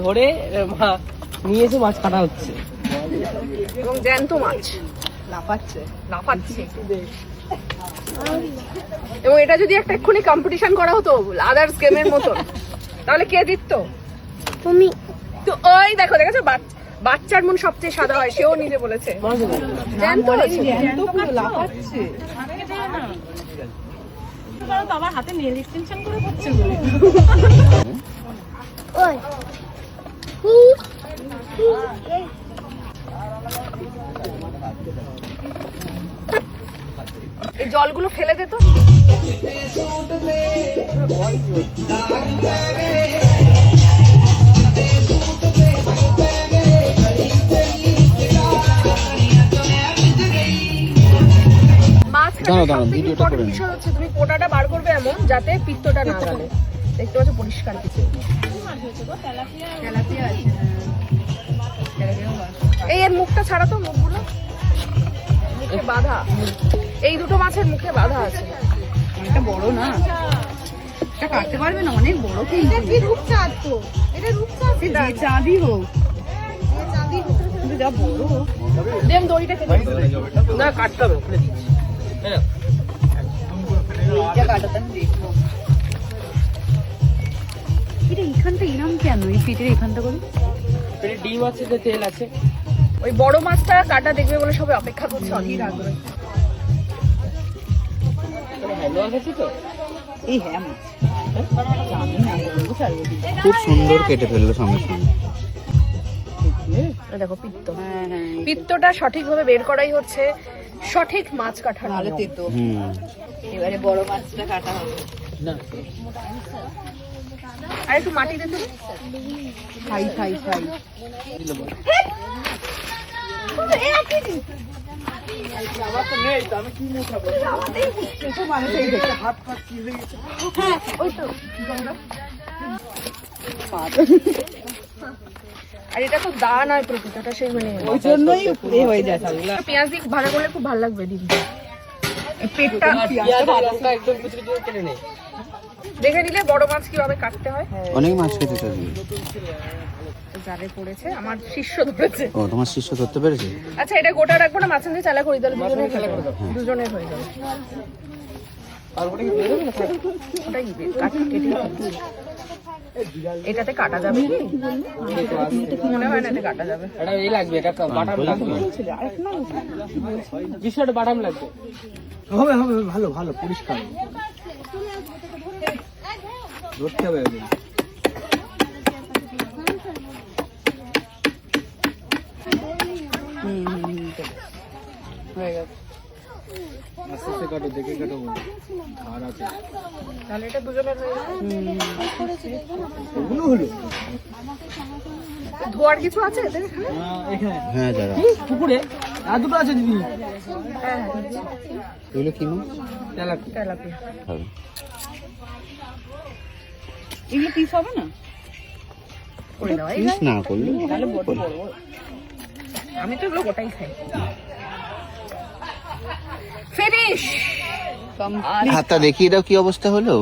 ধরে নিয়ে এসে মাছ কাটা হচ্ছে এবং জ্যান্ত মাছ লাফাচ্ছে। এবং এটা যদি একটা এক্ষুনি কম্পিটিশন করা হতো আদার্স গেমের মতন তাহলে কে জিততো? তুমি। তো ওই দেখো দেখেছো বাচ্চার মন সবচেয়ে সাদা হয়, সেও নিজে বলেছে। জ্যান্ত আছে। লাফাচ্ছে। আমার হাতে নেল এক্সটেনশন করে করছে ওই এই জলগুলো ফেলে দে তো। বিষয় হচ্ছে তুমি কোটাটা বার করবে এমন যাতে পিত্তটা না গেলে। দেখতে পাচ্ছ পরিষ্কার কিছু। এই এর মুখটা ছাড়া তো, মুখগুলো মুখে বাঁধা। এই দুটো মাছের মুখে বাঁধা আছে। এটা বড় না, এটা কাটতে পারবে না, অনেক বড়। এটা কি রূপচাঁদ? তো এটা রূপচাঁদ, যে চাঁদই হোক, চাঁদই হোক, কিন্তু যা বড়। দেম দড়িটা কেটে না, কাটতে হবে, খুলে দিচ্ছি। হ্যাঁ, এটা কাটাতে আমি দেখবো। এটা এখানটা এরম কেন? এই পেটের এখানটা করে ডিম আছে, তেল আছে। ওই বড় মাছটা কাটা দেখবে বলে সবাই অপেক্ষা করছে অধীর আগ্রহে। ভালো আছে তো এই হ্যাঁ মাছ খুব সুন্দর কেটে ফেললো সঙ্গে সঙ্গে। দেখো পিত্ত, পিত্তটা সঠিকভাবে বের করাই হচ্ছে সঠিক মাছ কাটার ভালো নিয়ম। তেতো। এবারে বড় মাছটা কাটা হবে। না, আর একটু মাটি দে তো। খাই খাই খাই। আর এটা তো দা নয় প্রকৃতটা, সেই মানে ওই জন্যই এ হয়ে যায়। পেঁয়াজ দিয়ে ভাজা করলে খুব ভালো লাগবে দিদি। পেটটা একদম কুচি কুচি কেটে নেই। দেখে নিলে বড় মাছ কিভাবে কাটতে হয়। অনেক মাছ খেতে চাই। জালে পড়েছে, আমার শিষ্য ধরেছে। ও, তোমার শিষ্য ধরতে পেরেছে? আচ্ছা, এটা গোটা রাখবো না, মাঝখান দিয়ে চালা করি, তাহলে দুজনের হয়ে যাবে। আর ওটা কি দিয়ে দেবে না? ওটাই কেটে ফেলছি। এটাতে কাটা যাবে কি? মনে হয় না এতে কাটা যাবে। এটা এই লাগবে, এটা বাটাম লাগবে, বিষয়টা বাটাম লাগবে। হবে হবে, ভালো ভালো পরিষ্কার ধরতে হবে। হয়ে গেছে। আস্তে আস্তে কাটো, দেখে কাটো। আর আছে তাহলে এটা দুজনের হয়ে যাবে। ওগুলো হলো ধোয়ার কিছু আছে এতে? এখানে হ্যাঁ, যারা পুকুরে আর দুটো আছে দিদি। হ্যাঁ, এগুলো কি মাছ? তেলাপিয়া। ভালো। এগুলো পিস হবে না? করে দেওয়া এই পিস না করলে তাহলে বড় বড়। আমি তো এগুলো গোটাই খাই। ফিনিশ। হাতটা দেখিয়ে দাও কি অবস্থা হলো।